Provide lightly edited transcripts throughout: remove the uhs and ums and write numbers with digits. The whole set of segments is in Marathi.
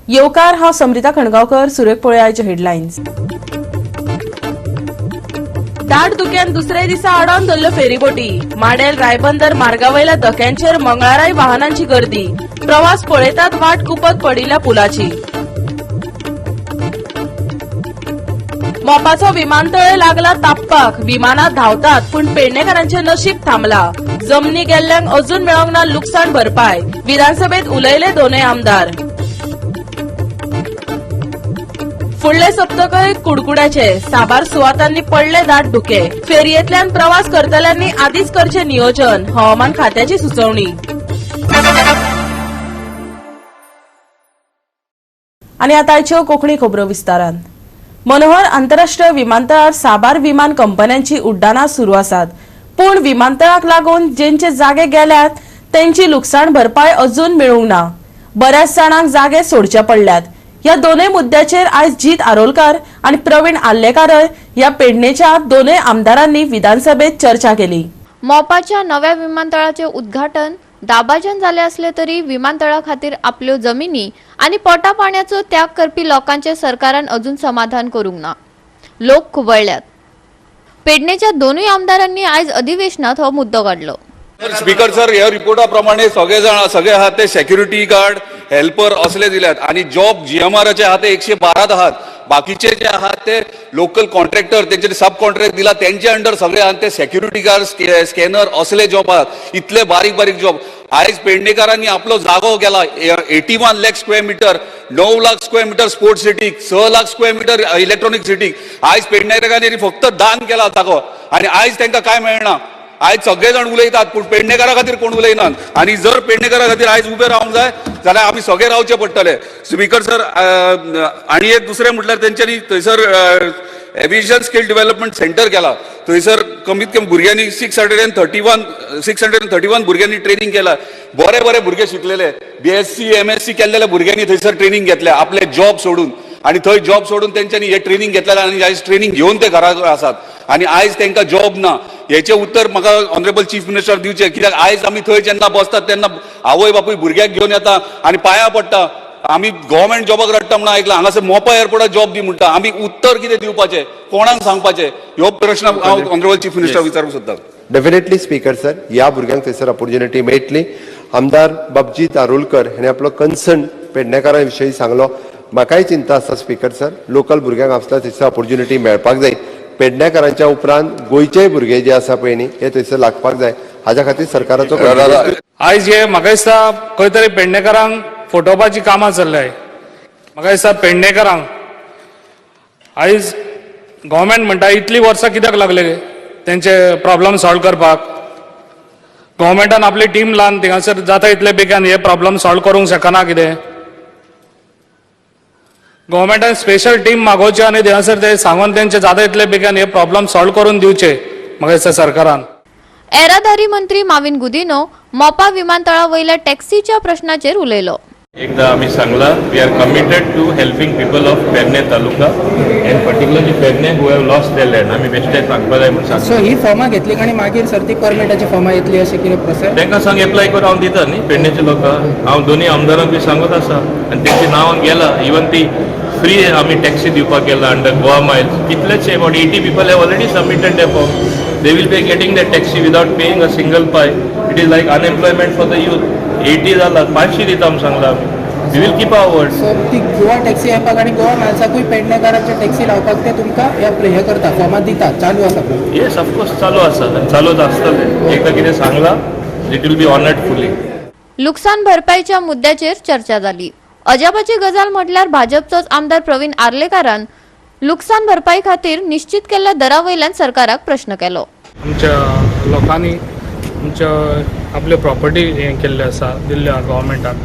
येवकार हांव समृता खणगांवकर. सुरेख पळोवया आयच्यो हेडलायन्स. दाट धुक्यान दुसरे दिसा आडोवन दवरल्यो फेरीबोटी. माडेल रायबंदर मार्गावयल्या धक्यांचेर मंगळाराय वाहनांची गर्दी. प्रवास पळयतात वाट कुपत पडिल्ल्या पुलाची. मोपाचो विमानतळ लागला तापपाक. विमानां धांवतात पूण पेडणेकारांचें नशीब थांबला. जमनी गेल्ल्यांक अजून मेळोंक ना लुकसाण भरपाय. विधानसभेत उलयले दोनूय आमदार. फुडले सप्तकय कुडकुड्याचे. साबार सुवातांनी पडले दाट धुके. फेरयेंतल्यान प्रवास करतल्यांनी आदींच करचे नियोजन. हवामान खात्याची सुचोवणी. आनी आतां आयच्यो कोंकणी खबरो विस्तारान. मनोहर आंतरराष्ट्रीय विमानतळार साबार विमान कंपन्यांची उड्डाणां सुरू आसात. पूण विमानतळाक लागून जेंचे जागे गेल्यात तेंची लुकसाण भरपाय अजून मेळूंक ना. बऱ्याच जाणांक जागे सोडचे पडल्यात. या दोनूय मुद्द्याचेर आयज जीत आरोलकार आनी प्रवीण आल्लेकारय ह्या पेडणेच्या दोनूय आमदारांनी विधानसभेत चर्चा केली. मोपाच्या नव्या विमानतळाचे उद्घाटन दाबाजन जाले असले तरी विमानतळा खातीर आपल्यो जमिनी आनी पोटा पाण्याचो त्याग करपी लोकांचे सरकारान अजून समाधान करूंक ना. लोक खुबळल्यात. पेडणेच्या दोनूय आमदारांनी आयज अधिवेशनात हो मुद्दो काडलो. स्पीकर सर, ह्या रिपोर्टा प्रमाणे सगळे आहात ते सेक्युरिटी गार्ड हेल्पर असले दिल्यात आणि जॉब जीएमआरचे आहात ते 112 आहात. बाकीचे जे आहात ते लोकल कॉन्ट्रॅक्टर त्यांचे सब कॉन्ट्रॅक्ट दिला त्यांच्या अंडर सगळे आहात ते सेक्युरिटी गार्ड स्कॅनर असले जॉब आहात. इतले बारीक बारीक जॉब. आयज पेडणेकारांनी आपलो जागो गेला 81 lakh square metre, 9 lakh square metre sports सिटीक, 6 लाख स्क्वेअर मीटर इलेक्ट्रॉनिक सिटीक. आयज पेडणेकारांनी फक्त दान केला जागो आणि आयज त्यांना काय मेळना. आयज सगळे जण उलयतात पूण पेडणेकारा खातीर कोण उलयनात. आणि जर पेडणेकारा खातीर आयज उबे रावंक जाय जाल्यार आमी सगळे रावचे पडटले. स्पीकर सर, आणि एक दुसरे म्हटल्यार तेंच्यांनी थंयसर एविएशन स्किल डेव्हलपमेंट सेंटर केला. थंयसर कमीत कमी भुरग्यांनी 631 भुरग्यांनी ट्रेनिंग केला. बरे बरे भुरगे शिकलेले BSc MSc केल्लेल्या भुरग्यांनी थंयसर ट्रेनिंग घेतल्या आपले जॉब सोडून. आणि थंय जॉब सोडून तेंच्यांनी हे ट्रेनिंग घेतलेले आणि आयज ट्रेनिंग घेवन ते घरा आसात आणि आयज तांकां जॉब ना. हेचे उत्तर म्हाका ऑनरेबल चीफ मिनिस्टर दिवचे. कित्याक आयज आमी थंय जेन्ना बसतात तेन्ना आवय बापूय भुरग्याक घेवन येता आणि पांयां पडटा. आमी गव्हर्मेंट जॉबाक रडटा म्हणून आयकलां. हांगासर मोपा एअरपोर्टार जॉब दी म्हणटा. आमी उत्तर कितें दिवपाचें, कोणाक सांगपाचें, ह्यो प्रश्न हांव ऑनरेबल चीफ मिनिस्टर विचारूंक सोदतां. डेफिनेटली स्पीकर सर, ह्या भुरग्यांक थंयसर ऑपॉर्च्युनिटी मेळटली. आमदार बाबजीत आरोलकर हाणें आपलो कन्सर्न पेडणेकारां विशयी सांगलो. म्हाकाय चिंता आसा स्पीकर सर, लोकल भुरग्यांक आसता थंयसर ऑपॉर्च्युनिटी मेळपाक जाय. पेडणेकारांच्या उपरांत गोंयचेय भुरगे जे आसा पळय न्ही हे थंयसर लागपाक जाय. हाच्या खातीर सरकाराचो आयज हे म्हाका दिसता खंय तरी पेडणेकारांक फटोवपाची कामां चल्ल्याय. म्हाका दिसता पेडणेकारांक आयज गव्हर्मेंट म्हणटा इतली वर्सां कित्याक लागले तेंचे प्रॉब्लम सॉल्व करपाक. गव्हर्मेंटान आपली टीम लावन थिंगासर जाता इतले बेगीन हे प्रॉब्लम सॉल्व करूंक शकना कितें. गव्हर्मेंटान स्पेशल टीम मागोवची आनी थिंगासर ते सांगून तेंचे जाता इतले बेगीन हे प्रॉब्लम सॉल्व करून दिवचे म्हाका दिसता सरकारान. येरादारी मंत्री माविन गुदिनो मोपा विमानतळा वयल्या टॅक्सीच्या प्रश्नाचेर उलयलो. एकदा आम्ही सांगला we are committed to helping people of Pedne taluka and particularly Pedne who have lost their land. आम्ही बेश्टे सांगपा जाय म्हणून सो ही फॉर्मां घेतली आनी मागीर सर ती परमिटाची फॉर्मां येतली अशें कितें प्रोसेस तांकां सांग एप्लाय करून हांव दिता न्ही पेडणेचे लोकांक. हांव दोन्ही आमदारांक बी सांगत आसा आनी तेंची नांवां गेला. इवन ती फ्री आमी टॅक्सी दिवपाक गेला अंडर गोवा मायल्स. कितलेशे about 80 people have already submitted their form. They will be getting their taxi without paying a single pie. It is like unemployment for the youth. 80 जाला 500 दिता आमी सांगला आमी. We will keep our word. So ती गोवा टॅक्सी ॲपाक आनी गोवा मायल्साकूय पेडणेकारांच्या टॅक्सी लावपाक ते तुमकां हे करता फॉर्मां दिता चालू आसा पळय. येस ऑफकोर्स चालू आसा चालूच आसतलें. एकदा कितें सांगला इट विल बी ऑनर्ड फुली. लुकसाण भरपाईच्या मुद्द्याचेर चर्चा जाली. अजापाची गजाल म्हटल्यार भाजपचोच आमदार प्रवीण आर्लेकारान लुकसाण भरपाई खातीर निश्चित केल्ल्या दरा वयल्यान सरकाराक प्रश्न केलो. आमच्या लोकांनी आमच्या आपल्यो प्रॉपर्टी हे केल्ले आसा दिल्ल्यो गव्हर्मेंटाक.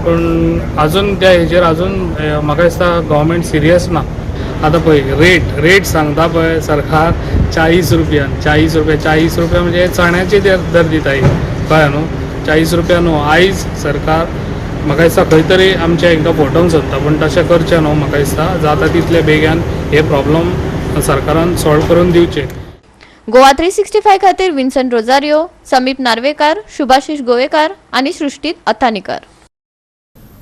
पूण आजून त्या हेजेर आजून म्हाका दिसता गव्हर्मेंट सिरियस ना. आतां पळय रेट सांगता पळय सरकार 40 रुपयान 40 रुपया म्हणजे चण्याचे दर दिताय कळ्ळें न्हू. 40 रुपया न्हू. आयज सरकार म्हाका दिसता खंय तरी आमचे हांकां फटोवंक सोदता पूण तशें करचें न्हू. म्हाका दिसता जाता तितले बेगीन हे प्रॉब्लम सरकारान सॉल्व करून दिवचे. गोवा 365 खातीर विन्संट रोजारियो, समीप नार्वेकार, शुभाशीष गोवेकार आनी सृष्टी अथानीकर.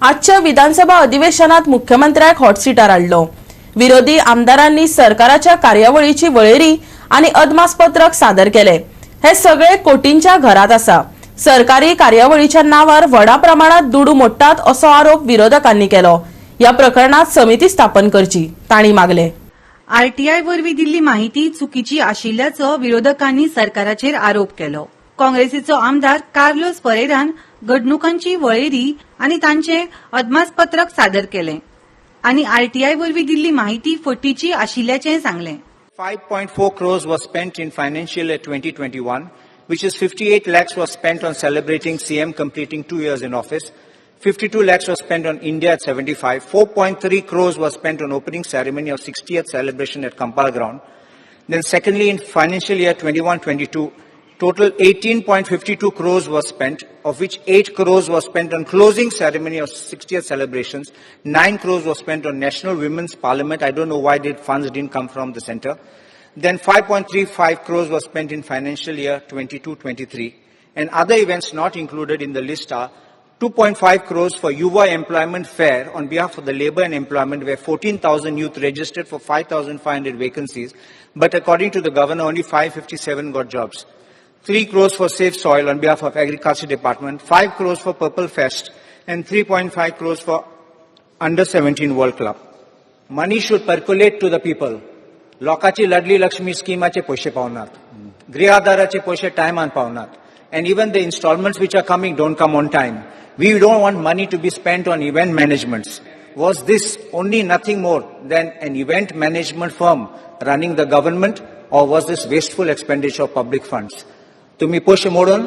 आजच्या विधानसभा अधिवेशनात मुख्यमंत्र्याक हॉट सीटार हाडलो. विरोधी आमदारांनी सरकाराच्या कार्यावळीची वळेरी आणि अदमासपत्रक सादर केले. हे सगळे कोटींच्या घरात आसा. सरकारी कार्यावळीच्या नावार व्हडा प्रमाणात दुडू मोडटात असो आरोप विरोधकांनी केलो. या प्रकरणात समिती स्थापन करची तांणी मागले. आरटीआय वरवीं दिल्ली माहिती चुकीची आशिल्ल्याचो विरोधकांनी सरकाराचेर आरोप केलो. काँग्रेसीचो आमदार कार्लोस परेरान घडणुकांची वळेरी आनी तांचे अदमासपत्रक सादर केले आनी आरटीआय वरवीं दिल्ली माहिती फटीची आशिल्ल्याचें सांगलें. 5.4 crores was spent in financial year 2021, which is 58 lakhs was spent on celebrating CM completing 2 years in office. 52 lakhs was spent on India at 75. 4.3 crores was spent on opening ceremony of 60th celebration at Kampala ground. Then secondly, in financial year 21-22, total 18.52 crores was spent, of which 8 crores was spent on closing ceremony of 60th celebrations. 9 crores was spent on National Women's Parliament. I don't know why the funds didn't come from the center. Then 5.35 crores was spent in financial year 22-23. And other events not included in the list are 2.5 crores for Yuva Employment Fair on behalf of the Labour and Employment, where 14,000 youth registered for 5,500 vacancies. But according to the governor, only 557 got jobs. 3 crores for Safe Soil on behalf of Agriculture Department, 5 crores for Purple Fest, and 3.5 crores for Under 17 World Club. Money should percolate to the people. लोकाची लाडली लक्ष्मी स्कीमाचे पैसे पावनात. गृहाधाराचे पैसे टायमान पावनात. And even the installments which are coming don't come on time. We don't want money to be spent on event managements. Was this only nothing more than an event management firm running the government, or was this wasteful expenditure of public funds? तुम्ही पैसे मोडून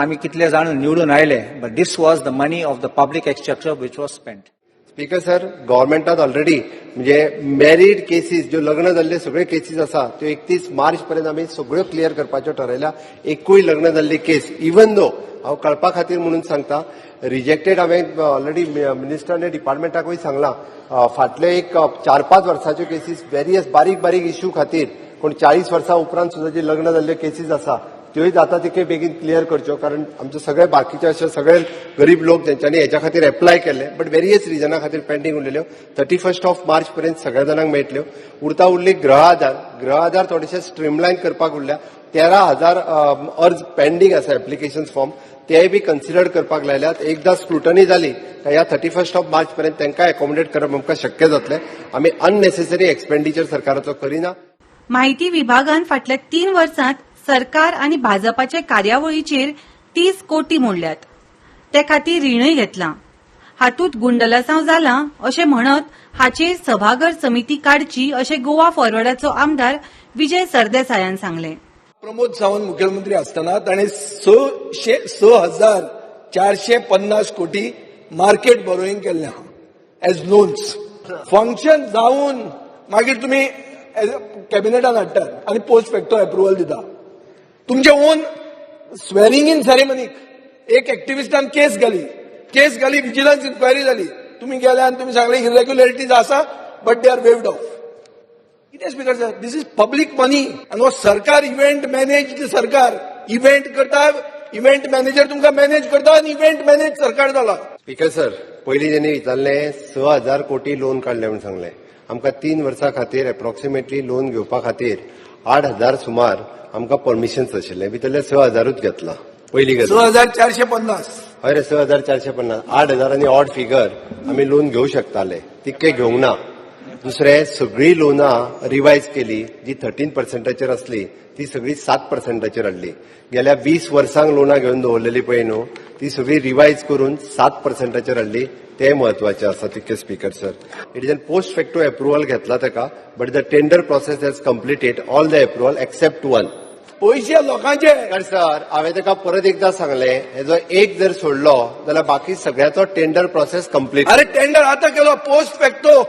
आम्ही कितले जाण निवडून आयले, but this was the money of the public exchequer which was spent. Speaker sir, गव्हर्नमेंटात ऑलरेडी म्हणजे मॅरीड केसीस ज्यो लग्न जाल्ले सगळे केसीस आसा त्यो 31 मार्च पर्यंत आमी सगळ्यो क्लियर करपाच्यो ठरयल्या. एकूय लग्न जाल्ली केस इवन दो हांव कळपा खातीर म्हणून सांगता, रिजेक्टेड हांवें ऑलरेडी मिनिस्टरांनी डिपार्टमेंटाकूय सांगलां. फाटले एक 4-5 वर्साच्यो केसीस वेरियस बारीक बारीक इश्यू खातीर कोण 40 वर्सां उपरांत सुद्दां जे लग्न जाल्ले केसीस आसा त्योय जाता तितके बेगीन क्लियर करच्यो, कारण आमचे सगळे बाकीचे अशे सगळे गरीब लोक जेंच्यांनी हेच्या खातीर एप्लाय केले बट वेरियस रिजना खातीर पेंडींग उरलेल्यो 31 मार्च पर्यंत सगळ्या जाणांक मेळटल्यो. उरता उरली गृह आधार थोडेशे स्ट्रीमलायन करपाक उरल्या. 13,000 अर्ज पेंडींग आसा एप्लिकेशन फॉर्म, तेय बी कन्सिडर करपाक लायल्यात. एकदा स्क्रुटनी जाली काय ह्या 31 मार्च पर्यंत तांकां एकोमोडेट करप आमकां शक्य जातलें. आमी अननेसेसरी एक्सपेंडिचर सरकाराचो करिना. माहिती विभागान फाटल्या 3 वर्सांत सरकार आनी भाजपाचे कार्यावळीचेर 30 कोटी मोडल्यात. ते खातीर रीणय घेतलां. हातूंत गुंडलसांव जाला अशें म्हणत हाचेर सभाघर समिती काडची अशें गोवा फॉरवर्डाचो आमदार विजय सरदेसायान सांगलें. प्रमोद सावंत मुख्यमंत्री आसतना ताणें 6,450 कोटी मार्केट बरोईंग केल्लें आहा एज लोन्स. फंक्शन जावन मागीर तुमी कॅबिनेटान हाडटात आनी पोस्ट फॅक्टो अप्रुव्हल दिता. तुमचे ओन स्वेरिंग इन सेरेमनीक एक एक्टिविस्टान केस घाली विजिलन्स इन्क्वायरी जाली. तुम्ही गेले आनी तुमी सांगले इरेग्युलरिटीज आसा but they are waived off. कितें speaker sir, this is public money आनी हो सरकार इव्हेंट मॅनेज सरकार इव्हेंट करता, इव्हेंट मॅनेजर तुमकां मॅनेज करता आनी इव्हेंट मॅनेज सरकार जाला. स्पीकर सर, पयलीं जेन्ना विचारलें 6,000 कोटी लोन काडले म्हणून सांगलें. आमकां 3 वर्सां खातीर एप्रॉक्सिमेटली लोन घेवपा खातीर 8,000 सुमार आमकां परमिशन्स आशिल्ले. भितरले 6,000च घेतला पयलीं. 6,450. हय रे, 6,450. 8,000 आनी ऑड फिगर आमी लोन घेवंक शकताले, तितके घेवंक ना. दुसरें, सगळीं लोनां रिवायज केली. जी 13% आसली ती सगळी 7% हाडली. गेल्या 20 वर्सांक लोनां घेवन दवरलेली पळय न्हू, ती सगळी रिवायज करून 7% हाडली. ते महत्वाचे आसा तितके speaker sir. It is an post facto approval घेतला ताका, but the tender process has completed all the approval except one. पयशे लोकांचे. सर, हांवें ताका परत एकदा सांगलें, हेजो एक जर सोडलो जाल्यार बाकी सगळ्याचो टेंडर प्रोसेस कंप्लीट. अरे टेंडर आतां केलो पोस्ट फॅक्टो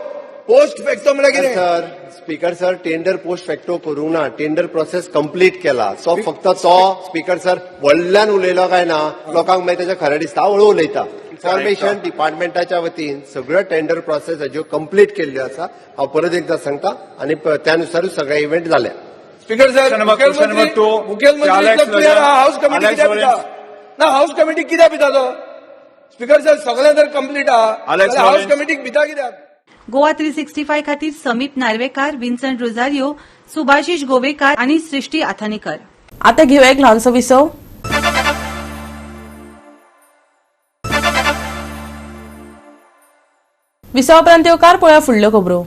म्हळ्यार कितें sir? Speaker sir, tender post facto करूंक ना, टेंडर प्रोसेस कंप्लीट केला. सो फक्त तो स्पीकर सर व्हडल्यान उलयलो काय ना, लोकांक मागीर तेजें खरें दिसता, हळू उलयता. इन्फॉर्मेशन डिपार्टमेंटाच्या वतीन सगळ्यो टेंडर प्रोसेस हाज्यो कंप्लीट केल्ल्यो आसा. हांव परत एकदा सांगता आनी त्यानुसारूच सगळे इव्हेंट जाले. स्पीकर सर, मुखेलमंत्री हाऊस कमिटी कित्याक भिता? ना हाऊस कमिटी कित्याक भिता तो? स्पीकर सर सगळें जर कंप्लीट आहा जाल्यार हाऊस कमिटीक भिता कित्याक? गोवा 365 खातीर समीप नार्वेकार, विन्संट रोजारियो, सुभाशीष गोवेकार आणि सृष्टी आथानीकर. आता घेऊया एक ल्हानसो विसव. विसवाउपरांत येवकार पळया फुडल्यो खबरो.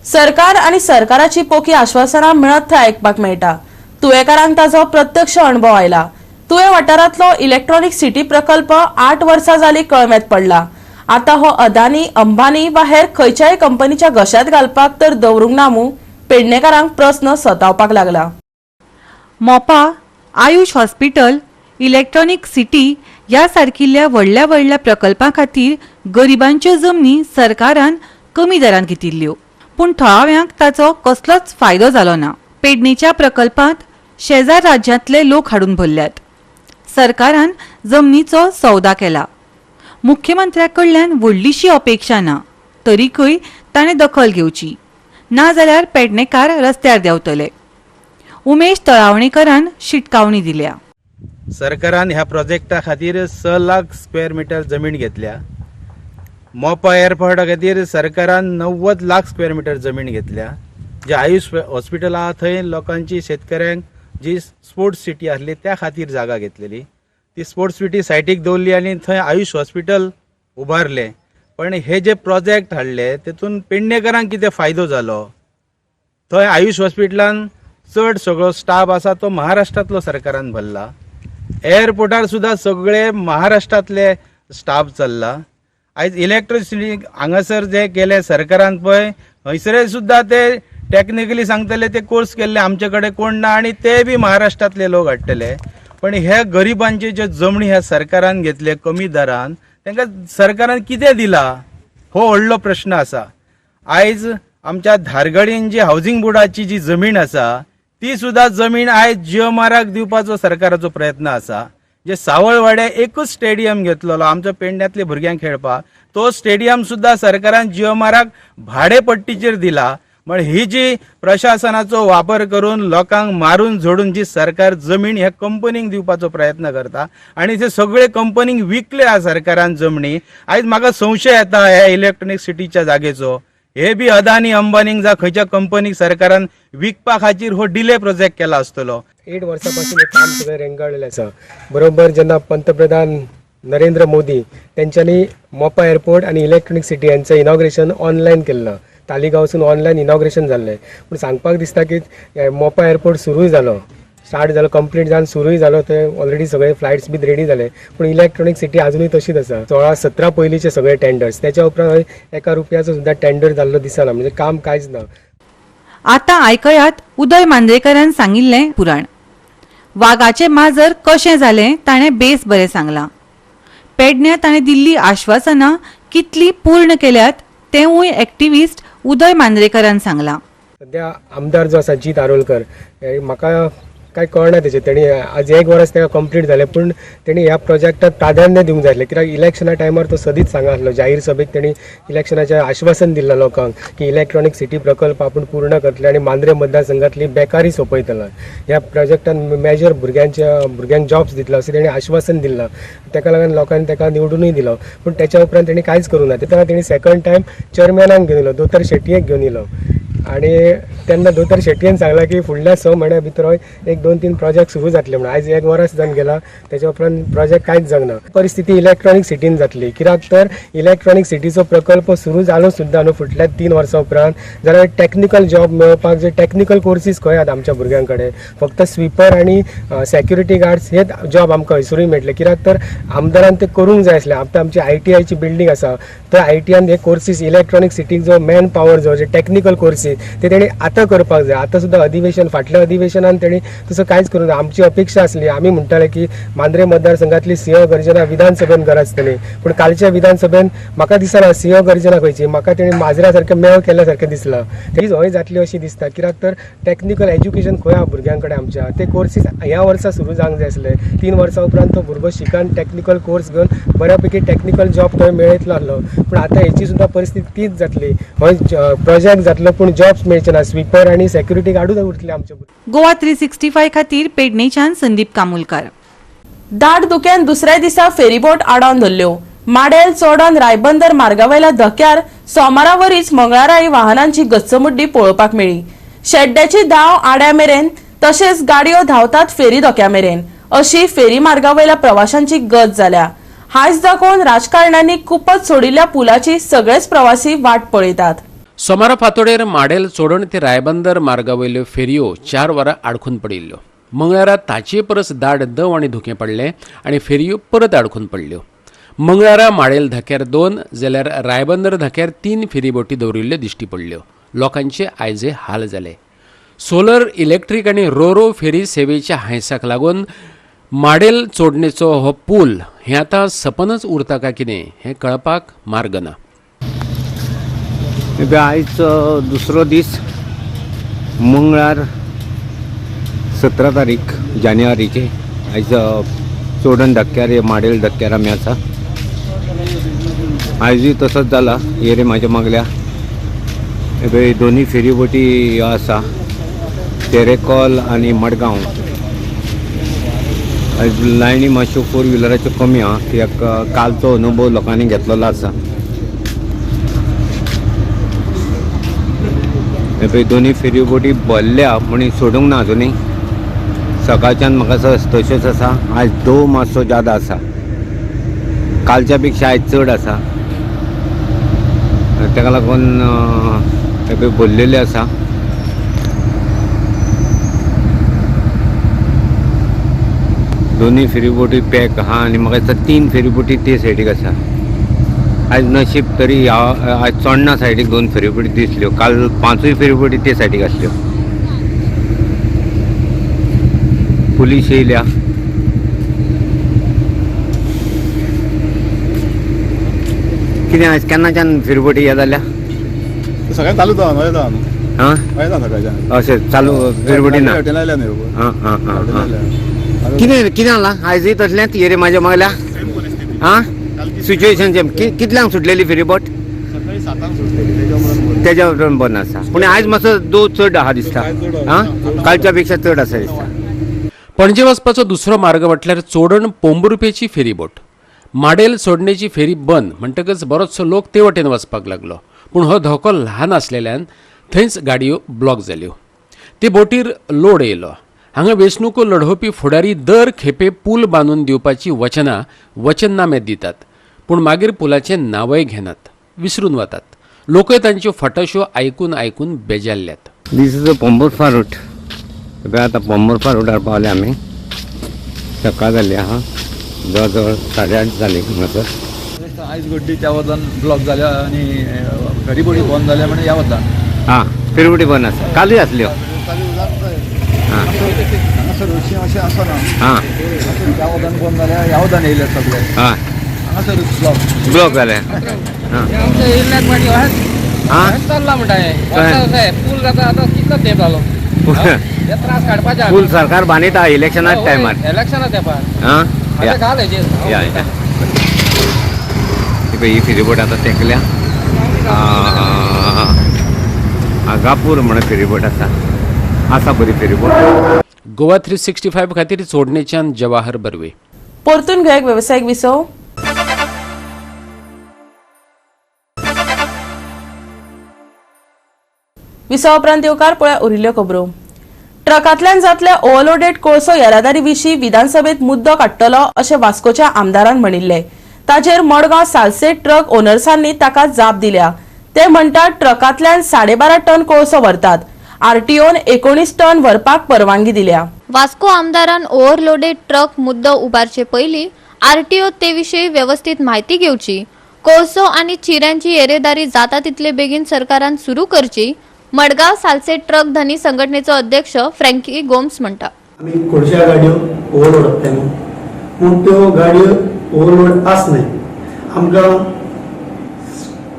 सरकार आणि सरकाराची पोकी आश्वासनां मेळत थंय आयकपाक मेळटा. तुयेकारांक ताचो प्रत्यक्ष अणभव आयला. तुये वाठारांतलो इलेक्ट्रॉनिक सिटी प्रकल्प 8 वर्सां जाली कळमेत पडला. आता हो अदानी, अंबानी वा हेर खंयच्याय कंपनीच्या घशात घालपाक तर दवरूंक ना मूं पेडणेकारांक प्रस्न सतावपाक लागला. मोपा, आयुष हॉस्पिटल, इलेक्ट्रॉनिक सिटी ह्या सारकिल्ल्या व्हडल्या व्हडल्या प्रकल्पां खातीर गरिबांच्यो जमनी सरकारान कमी दरान घेतिल्ल्यो, पूण थळाव्यांक ताचो कसलोच फायदो जालो ना. पेडणेच्या प्रकल्पांत शेजार राज्यांतले लोक हाडून भरल्यात. सरकारान जमनीचो सौदा केला. मुख्यमंत्र्याकडल्यान व्हडलीशी अपेक्षा ना, तरीकय ताणें दखल घेवची, ना जाल्यार पेडणेकार रस्त्यार देंवतले. उमेश तळावणेकरान शिटकावणी दिल्या. सरकारान ह्या प्रोजेक्टा खातीर 6 लाख स्क्वेअर मिटर जमीन घेतल्या. मोपा एअरपोर्टा खातीर सरकारान 90 लाख स्क्वेअर मिटर जमीन घेतल्या. जे आयुष हॉस्पिटल आहा थंय लोकांची, शेतकऱ्यांक जी स्पोर्ट्स सिटी आसली त्या खातीर जागा घेतलेली. ती स्पोर्ट्स सिटी सायटीक दवरली आनी थंय आयुष हॉस्पिटल उबारले. पण हे जे प्रोजेक्ट हाडले तेतून पेडणेकारांक कितें फायदो जालो? थंय आयुष हॉस्पिटलान चड सगळो स्टाफ आसा तो महाराष्ट्रांतलो सरकारान भरला. एअरपोर्टार सुद्धा सगळे महाराष्ट्रांतले स्टाफ चल्ला. आयज इलेक्ट्रिसिटी हांगासर जे केले सरकारान पळय, हयसर सुद्धा ते टेक्निकली सांगतले ते कोर्स केल्ले आमचे कडेन कोण ना आनी ते बी महाराष्ट्रांतले लोक हाडटले. पण हे गरिबांचे जे जमनी ह्या सरकारान घेतले कमी दरान, तांकां सरकारान कितें दिला हो व्हडलो प्रश्न आसा. आयज आमच्या धारगडीन जी हावजिंग बोर्डाची जी जमीन आसा ती सुद्धा जमीन आयज जिओमाराक दिवपाचो सरकाराचो प्रयत्न आसा. जे सावळवाड्या एकच स्टेडियम घेतलेलो आमच्या पेडण्यातले भुरग्यांक खेळपाक, तो स्टेडियम सुद्धा सरकारान जिओमाराक भाडेपट्टीचेर दिला. पण ही जी प्रशासनाचो वापर करून लोकांक मारून झोडून जी सरकार जमीन ह्या कंपनीक दिवपाचो प्रयत्न करता आणि ते सगळे कंपनीक विकल्या सरकारान जमनी. आयज म्हाका संशय येता ह्या इलेक्ट्रॉनिक सिटीच्या जागेचो. हे बी अदानी, अंबानीक जा खंयच्या कंपनीक सरकारान विकपा खातीर हो डिले प्रोजेक्ट केला आसतलो. 8 वर्सांपासून हे काम सगळें रेंगाळलेलें आसा. बरोबर जेन्ना पंतप्रधान नरेंद्र मोदी त्यांच्यानी मोपा एअरपोर्ट आणि इलेक्ट्रॉनिक सिटी यांचं इनॉग्रेशन ऑनलाईन केलं. तालिगांवसून ऑनलाईन इनॉग्रेशन जाल्लें. पूण सांगपाक दिसता की मोपा एअरपोर्ट सुरूय जालो, स्टार्ट जालो, कंप्लीट जावन सुरूय जालो. ते ऑलरेडी सगळे फ्लायट्स बी रेडी जाले. पूण इलेक्ट्रॉनिक सिटी अजूनय तशीच आसा. 16-17 पयलींचे सगळे टेंडर्स, त्याच्या उपरांत एका रुपयाचो सुद्धा टेंडर जाल्लो दिसना. म्हणजे काम कांयच ना. आता आयकयात उदय मांद्रेकरान सांगिल्लें पुराण. वागाचे माजर कशें जालें ताणें बेस बरें सांगलां. पेडण्यात ताणें दिल्ली आश्वासनां कितली पूर्ण केल्यात तेवूय एक्टिव्हिस्ट उदय मांद्रेकरान सांगलां. सध्या आमदार जो आसा जीत आरोलकर, म्हाका काय कळना तेचे. तेणी आज 1 वर्स तेका कंप्लीट जालें, पूण तेणी ह्या प्रोजेक्टाक प्राधान्य दिवंक जाय आसलें. कित्याक इलेक्शना टायमार तो सदीच सांगासलो, जाहीर सभेक तेणी इलेक्शनाचें आश्वासन दिल्लें लोकांक की इलेक्ट्रॉनिक सिटी प्रकल्प आपूण पूर्ण करतले आनी मांद्रे मतदारसंघातली बेकारी सोंपयतलो. ह्या प्रोजेक्टान मेजर भुरग्यांक जॉब्स दितलो अशें तेणी आश्वासन दिल्लें. तेका लागून लोकांनी तेका निवडूनय दिलो. पूण तेच्या उपरांत तेणी कांयच करूं ना. तेन्ना तेणी सेकंड टायम चेअरमॅनाक घेवन येयलो, दोतर शेट्येक घेवन येयलो. आणि तेन्ना दोतर शेट्येन सांगला की फुडल्या 6 म्हयन्या भितर 1-2-3 प्रोजेक्ट सुरू जातले म्हणून. आयज 1 वर्स जावन गेला, तेच्या उपरांत प्रोजेक्ट कांयच जावना. परिस्थिती इलेक्ट्रॉनिक सिटीन जातली. कित्याक तर इलेक्ट्रॉनिक सिटीचो प्रकल्प सुरू जालो सुद्दां न्हू फुडल्या 3 वर्सां उपरांत, जाल्यार टेक्निकल जॉब मेळपाक जे टेक्निकल कोर्सीस खंय आहात आमच्या भुरग्यां कडेन, फक्त स्वीपर आणि सेक्युरिटी गार्ड्स हे जॉब आमकां हयसरूय मेळटले. कित्याक तर आमदारान ते करूंक जाय आसलें. आतां आमची ITIची बिल्डींग आसा, तर ITIन हे कोर्सीस इलेक्ट्रॉनिक सिटीक जो मॅन पॉवर जो जे टेक्निकल कोर्सीस ते तेणी आतां करपाक जाय. आतां सुद्दां अधिवेशन, फाटल्या अधिवेशनान तेणी तसं कांयच करूंक ना. आमची अपेक्षा आसली, आमी म्हणटाले की मांद्रे मतदारसंघातली सिंह गर्जना विधानसभेन गरजतली, पूण कालच्या विधानसभेन म्हाका दिसना सिंह गर्जना खंयची. म्हाका तेणी माजरा सारकें मेळ केल्या सारकें दिसलां. तेच हय जातली अशी दिसता. कित्याक तर टेक्निकल एज्युकेशन खंय आहा भुरग्यां कडेन आमच्या, ते कोर्सीस ह्या वर्सा सुरू जावंक जाय आसले. 3 वर्सां उपरांत तो भुरगो शिकान टेक्निकल कोर्स घेवन बऱ्यापैकी टेक्निकल जॉब थंय मेळयतलो आसलो. पूण आतां हेची सुद्दां परिस्थिती तीच जातली. हय प्रोजेक्ट जातलो पूण जॉब्स मेळचे ना. स्वीपर आणि सेक्युरिटी गार्डूच उरतले आमचे. गोवा 365 खातीर पेडणेच्यान संदीप कामुलकार. दाट धुक्यान दुसऱ्या दिसा फेरीबोट आडावन धरल्यो. माडेल चोडण रायबंदर मार्गावयल्या धक्क्यार सोमारावरीच मंगळाराय वाहनांची गच्चमुड्डी पळोवपाक मेळ्ळी. शेड्ड्याची धांव आड्या मेरेन तशेंच गाडयो धांवतात फेरी धोक्या मेरेन अशी फेरी मार्गावयल्या प्रवाशांची गत जाल्या. हायस दाखोवन राजकारण्यांनी कुपत सोडिल्ल्या पुलाची सगळेच प्रवासी वाट पळयतात. सोमारा फांतोडेर माडेल चोडण ते रायबंदर मार्गावयल्यो फेरयो 4 वरां आडखून पडिल्ल्यो. मंगळारा ताचे परस दाट दव आनी धुकें पडलें आनी फेरयो परत आडखून पडल्यो. मंगळारा माडेल धक्क्यार 2 जाल्यार रायबंदर धक्क्यार 3 फेरीबोटी दवरिल्ल्यो दिश्टी पडल्यो. लोकांचे आयजे हाल जाले. सोलर इलेक्ट्रीक आनी रोरो फेरी सेवेच्या हांयसाक लागून माडेल चोडणेचो हो पूल हें आतां सपनच उरता काय कितें हें कळपाक मार्ग ना. आयज दुसरो दीस मंगळार 17 तारीख जानेवारीचे. आयज चोडण धक्क्यार माडेल धक्क्यार आमी आसा. आयजूय तसोच जाला. हे रे म्हाज्या मागल्या दोनी फेरी बोटी आसा तेरेकॉल आनी मडगांव. आयज लायनी मातश्यो 4 व्हिलराच्यो कमी आहा कित्याक कालचो अनुभव लोकांनी घेतलेलो आसा. दोनी फेरी बोटी भरल्या पूण सोडूंक ना अजुनूय. सकाळच्यान म्हाका तश्योच आसा. आयज दव मातसो ज्यादा आसा. कालच्या पेक्षा आयज चड आसा. ताका लागून भरलेले आसा. दोनी फेरीबोटी पॅक आहा आनी म्हाका दिसता 3 फेरीबोटी ते सायडीक आसा. आयज नशीब तरी आयज चोडणा सायडीक 2 फेरीबोटी दिसल्यो. काल 5 फेरीबोटी ते सायडीक आसल्यो. पुलीस येयल्या. कितें आयज केन्नाच्यान फेरीबोटी हे जाल्या? सगळ्यांक चालू जावन अशें चालू फेरीबोटी ना. कितें जाला आयजूय तसलेंच हे रे म्हाज्या मागल्या सिच्युएशन कितल्यांक सुटलेली फेरीबोट? तेज्या उपरांत बंद आसा. पूण आयज मातसो दव चड आहा दिसता. कालच्या पेक्षा चड आसा दिसता. पणजे वचपाचो दुसरो मार्ग म्हटल्यार चोडण पोंबुरुपेची फेरीबोट. माडेल सोडणेची फेरी बंद म्हणटकच बरोचसो लोक ते वटेन वचपाक लागलो. पूण हो धोको ल्हान आसलेल्यान थंयच गाडयो ब्लॉक जाल्यो. ते बोटीर लोड येयलो. हांगा वेंचणुको लढोवपी फुडारी दर खेपे पूल बांदून दिवपाची वचननामे दितात. पूण मागीर पुलाचें नांवय घेनात. विसरून वतात. लोकय तांच्यो फटाश्यो आयकून बेजारल्यात. This is a Pomburpa route. आतां पोंबुर्फा रूटार पावले आमी. सकाळ जाली आहा. जवळ जवळ 8:30 जाली हांगासर. आयज गड्डी त्या वतान ब्लॉक जाल्या आनी फेरीबोटी बंद जाल्या म्हणजे ह्या वतान फेरीबोटी बंद आसा. कालूय आसल्यो. हांगासर हरशीं अशें आसना. ह्या वतान बंद जाल्या ह्या वतान येयले सगळे. हांगासर ब्लॉक जाले. पूल सरकार बांदिता इलेक्शनाच्या टायमार. ही फेरीबोट आतां तेंकल्या. आगापूर म्हणून फेरीबोट आसा बरी फेरीबोट. गोवा 365 खातीर चोडणेच्यान जवाहर बर्वे. परतून घेवक वेवसायीक विसव. विसव उपरांत येवकार पळया उरिल्ल्यो खबरो. ट्रकांतल्यान जातल्या ओव्हरलोडेड कोळसो येरादारी विशीं विधानसभेत मुद्दो काडटलो अशें वास्कोच्या आमदारान म्हणिल्लें. ताचेर मडगांव सालसेट ट्रक ओनर्सांनी ताका जाप दिल्या. ते म्हणटात ट्रकांतल्यान 12.5 टन कोळसो व्हरतात. आरटीओन 19 टन व्हरपाक परवानगी दिल्या. वास्को आमदारान ओव्हरलोडेड ट्रक मुद्दो उबारचे पयलीं आरटीओ ते विशीं व्यवस्थीत म्हायती घेवची. कोळसो आनी चिऱ्यांची येरेदारी जाता तितले बेगीन सरकारान सुरू करची. मडगांव सालसेट ट्रक धनी संघटनेचो अध्यक्ष फ्रँकी गोम्स म्हणटा. आमी खुडशा गाडयो ओव्हरलोड आसता पूण त्यो गाडयो ओव्हरलोड आसनाय. आमकां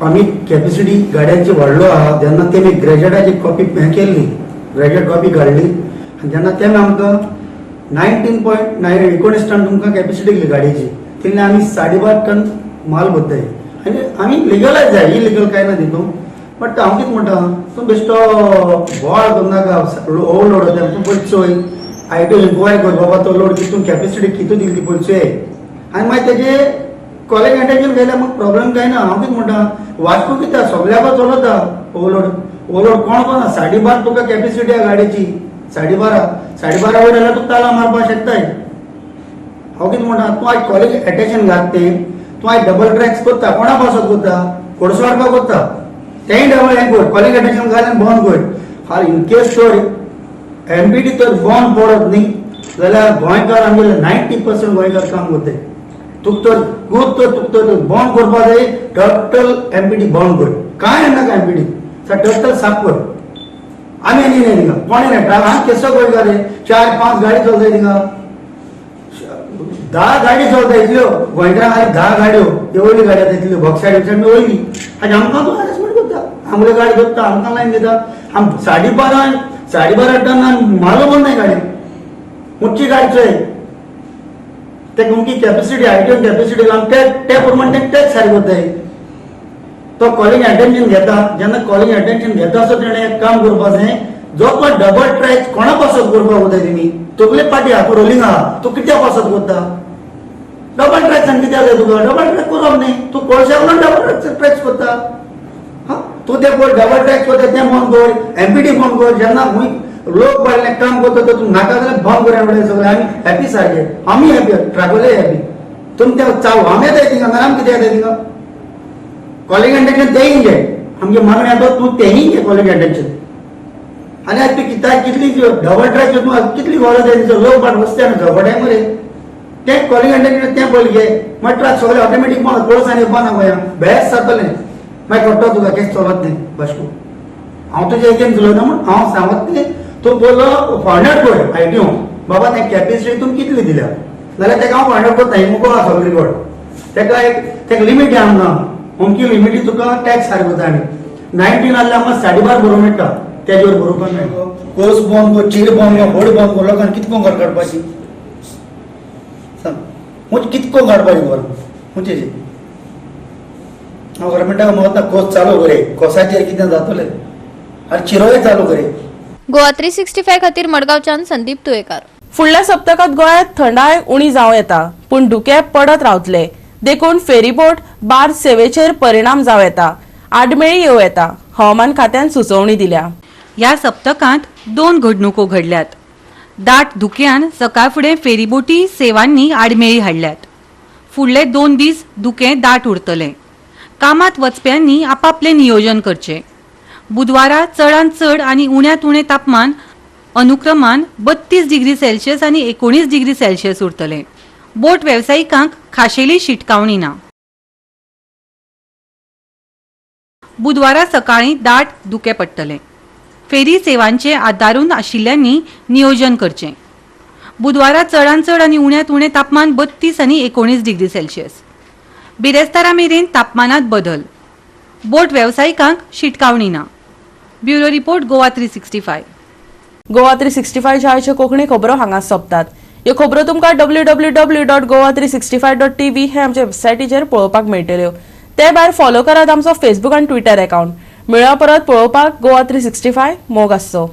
आमी कॅपॅसिटी गाड्यांची वाडलो आहा. जेन्ना तेमी ग्रॅज्युएटाची कॉपी केल्ली ग्रॅज्युएट कॉपी काडली आनी जेन्ना तेमी आमकां 19 टन तुमकां कॅपॅसिटी दिली गाडयेची. तेन्ना आमी 12.5 टन माल भरताय आनी आमी लिगलायज जाय. इलिगल काय ना तितून. बट हांव कितें म्हणटा तूं बेश्टो बोवाळ करनाका. ओव्हरलोड जाता तूं पयलीं चोय. आयटीओ इन्क्वायरी कर बाबा तो लोड कितून कॅपॅसिटी कितून दिली ती पयलीं चोय. आनी मागीर तेजे कॉलेज अटेंशन गेल्यार मग प्रॉब्लेम काय ना. हांव कितें म्हणटा वास्को कित्याक सगळ्याक चलता ओवरलोड कोण कोण 12.5 तुका कॅपेसिटी आहा गाडयेची 12.5 वयर जाल्यार तूं ताला मारपाक शकताय. हांव कितें म्हणटा तूं आयज कॉलेज अटेंशन घात तें तूं आयज डबल ट्रॅक्स करता कोणा पासत करता कोडसवाडका करता तेंय डबल हें कर कॉलेज अटेंशन घाल आनी बंद कर. इन केस तर एमपीटी तर बंद पडत न्ही जाल्यार गोंयकार आमगेले 90% गोंयकार काम करताय. तुका तर बंद करपा जाय टोटल एमपीटी बंद कर कांय नाका एमपीटी टोटल साफ कर. आमी आनी नाही थिंगा कोणी नाही हांव केसो गोंयकार 4-5 गाडी चलताय थिंगा 10 गाडी चलता इतल्यो गोंयकारांक आनी 10 गाडयो एवढी गाडी आतां इतल्यो बॉक्सायड वयली आनी आमकां तूं हॅरेसमेंट करता आमगे गाडी धरता आमकां लायन दिता. आम 12.5 टन मारलो बंद नाही गाडी मोठी गाडी चोय ते तुमची कॅपॅसिटी आयटीएम कॅपॅसिटी त्या प्रमाणे ते टॅक्स सारको करताय. तो कॉलेज अटेंशन घेता जेन्ना कॉलेज अटेंशन घेता असो तेणें एक काम करपा जाय जो तो डबल ट्रॅक कोणा पासत करपाक वताय तुमी तकले पाटी आहा रोलिंग आहा तूं कित्याक पासत करता डबल ट्रॅक सांग कित्याक जाय तुका डबल ट्रॅक करप न्ही तूं कोळशा वरून डबल ट्रॅक्स करता. तूं ते डबल ट्रॅक्स करता तें बंद कर एमपीटी बंद कर जेन्ना लोक वाडले काम करता तर तूं नाका जाल्यार बंद कर सगळे आमी हॅपी सारके आमी हॅपी ट्रॅव्हलय हॅपी तुम ते चाव आमी येताय थिंगा नाल्यार आमी कित्याक येताय थिंगा कॉलेज अटेंशन तेंय घे आमगे मागणी आसा तूं तेंय घे कॉलेज अटेंशन. आनी आज तूं कितली डबल ट्रॅक तूं कितली गरज आहे लोक बाट वस्ते झगडाय मरे तें कॉलेज अटेंशन तें पयलीं घे मागीर ट्रॅक सगळे ऑटोमॅटीक बंद कोर्स आनी बंद गोंया बेस्ट जातलें मागीर कट्टो तुका केस चलत न्ही भाशको. हांव तुजे एकेन उलयना म्हण हांव सांगत न्ही तूं पयलो फायंड आउट कर आयटीओ बाबा तें कॅपेसिटी तुमी कितली दिल्या जाल्यार तेका हांव फायंड आउट करता ही मुको आसा सगळी गोड तेका लिमीट आहा आमकां अमकी लिमिटी तुका टॅक्स सारको जाता आनी 19 जाल्यार आमकां 12.5 बरोवंक मेळटा तेजेर बरोवपाक मेळटा. कोर्स बंद कर चीड बंद कर व्हड बंद कर लोकांनी कितको घर काडपाची सांग म्हणजे कितको काडपाची घर म्हणजे हांव गव्हर्मेंटाक म्हणटा कोर्स चालू करे कोर्साचेर कितें जातलें आनी चिरोय चालू करे. गोवा 365 खातीर मडगांवच्यान संदीप तुयेकार. फुडल्या सप्तकात गोंयांत थंडाय उणी जावं येता पूण धुके पडत रावतले देखून फेरीबोट बार सेवेचेर परिणाम जावं येता आडमेळी येवं येता हवामान खात्यान सुचोवणी दिल्या. ह्या सप्तकांत 2 घडणुको घडल्यात. दाट धुक्यान सकाळ फुडें फेरीबोटी सेवांनी आडमेळी हाडल्यात. फुडले 2 दीस धुकें दाट उरतलें. कामात वचप्यांनी आपापले नियोजन करचें. बुधवारा चडांत चड आनी उण्यांत उणें तापमान अनुक्रमान 32 डिग्री सेल्सियस आनी 19 डिग्री सेल्सियस उरतलें. बोट वेवसायिकांक खाशेली शिटकावणी ना. बुधवारा सकाळीं दाट धुकें पडटलें. फेरी सेवांचे आदारून आशिल्ल्यांनी नियोजन करचें. बुधवारा चडांत चड आनी उण्यांत उणें तापमान 32 आनी 19 डिग्री सेल्सियस. बिरेस्तारा मेरेन तापमानात बदल. बोट वेवसायिकांक शिटकावणी ना. Bureau report Goa 365. गोवा 365 शाळेच्यो कोंकणी खबरो हांगाच सोंपतात. ह्यो खबरो तुमकां www.goa365.tv हे आमचे वेबसायटीचेर पळोवपाक मेळटल्यो. ते भायर फॉलो करात आमचो फेसबूक आनी ट्विटर अकाउंट. मेळ्या परत पळोवपाक गोवा 365 मोग आसचो.